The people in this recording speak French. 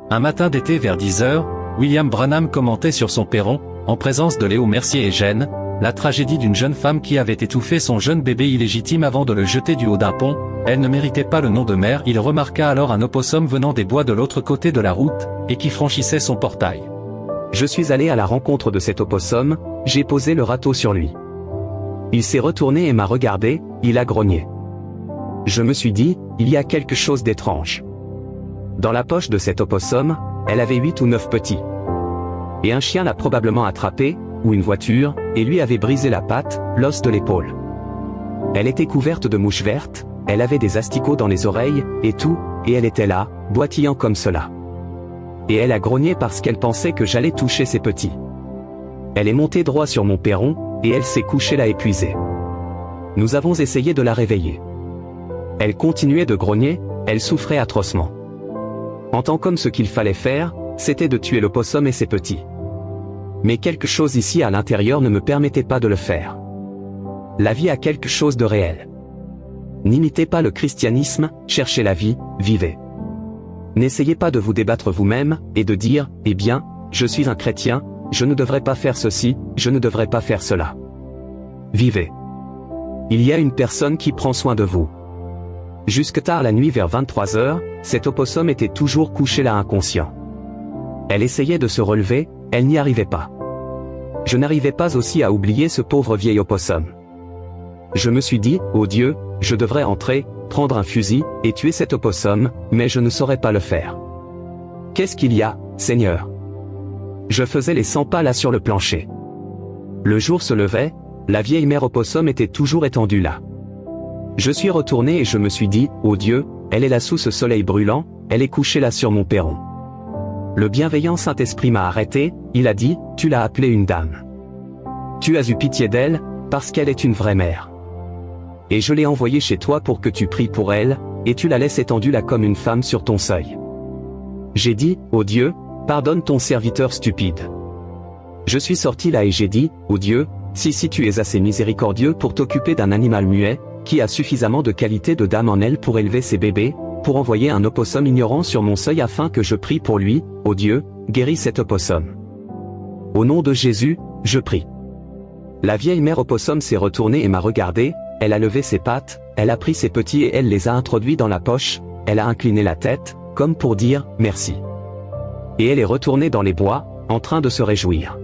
Un matin d'été vers 10 heures, William Branham commentait sur son perron, en présence de Léo Mercier et Gênes, la tragédie d'une jeune femme qui avait étouffé son jeune bébé illégitime avant de le jeter du haut d'un pont. Elle ne méritait pas le nom de mère. Il remarqua alors un opossum venant des bois de l'autre côté de la route, et qui franchissait son portail. Je suis allé à la rencontre de cet opossum, j'ai posé le râteau sur lui. Il s'est retourné et m'a regardé, il a grogné. Je me suis dit, il y a quelque chose d'étrange. Dans la poche de cet opossum, elle avait 8 ou 9 petits. Et un chien l'a probablement attrapé, ou une voiture, et lui avait brisé la patte, l'os de l'épaule. Elle était couverte de mouches vertes, elle avait des asticots dans les oreilles, et tout, et elle était là, boitillant comme cela. Et elle a grogné parce qu'elle pensait que j'allais toucher ses petits. Elle est montée droit sur mon perron, et elle s'est couchée là épuisée. Nous avons essayé de la réveiller. Elle continuait de grogner, elle souffrait atrocement. En tant qu'homme, ce qu'il fallait faire, c'était de tuer l'opossum et ses petits. Mais quelque chose ici à l'intérieur ne me permettait pas de le faire. La vie a quelque chose de réel. N'imitez pas le christianisme, cherchez la vie, vivez. N'essayez pas de vous débattre vous-même, et de dire, eh bien, je suis un chrétien, je ne devrais pas faire ceci, je ne devrais pas faire cela. Vivez. Il y a une personne qui prend soin de vous. Jusque tard la nuit vers 23 heures, cet opossum était toujours couché là inconscient. Elle essayait de se relever, elle n'y arrivait pas. Je n'arrivais pas aussi à oublier ce pauvre vieil opossum. Je me suis dit, oh Dieu, je devrais entrer, prendre un fusil, et tuer cet opossum, mais je ne saurais pas le faire. Qu'est-ce qu'il y a, Seigneur? Je faisais les 100 pas là sur le plancher. Le jour se levait, la vieille mère opossum était toujours étendue là. Je suis retourné et je me suis dit, oh Dieu, elle est là sous ce soleil brûlant, elle est couchée là sur mon perron. Le bienveillant Saint-Esprit m'a arrêté, il a dit, tu l'as appelée une dame. Tu as eu pitié d'elle, parce qu'elle est une vraie mère. Et je l'ai envoyée chez toi pour que tu pries pour elle, et tu la laisses étendue là comme une femme sur ton seuil. J'ai dit, oh Dieu, pardonne ton serviteur stupide. Je suis sorti là et j'ai dit, oh Dieu, si tu es assez miséricordieux pour t'occuper d'un animal muet, qui a suffisamment de qualité de dame en elle pour élever ses bébés, pour envoyer un opossum ignorant sur mon seuil afin que je prie pour lui, ô Dieu, guéris cet opossum. Au nom de Jésus, je prie. La vieille mère opossum s'est retournée et m'a regardé, elle a levé ses pattes, elle a pris ses petits et elle les a introduits dans la poche, elle a incliné la tête, comme pour dire, merci. Et elle est retournée dans les bois, en train de se réjouir.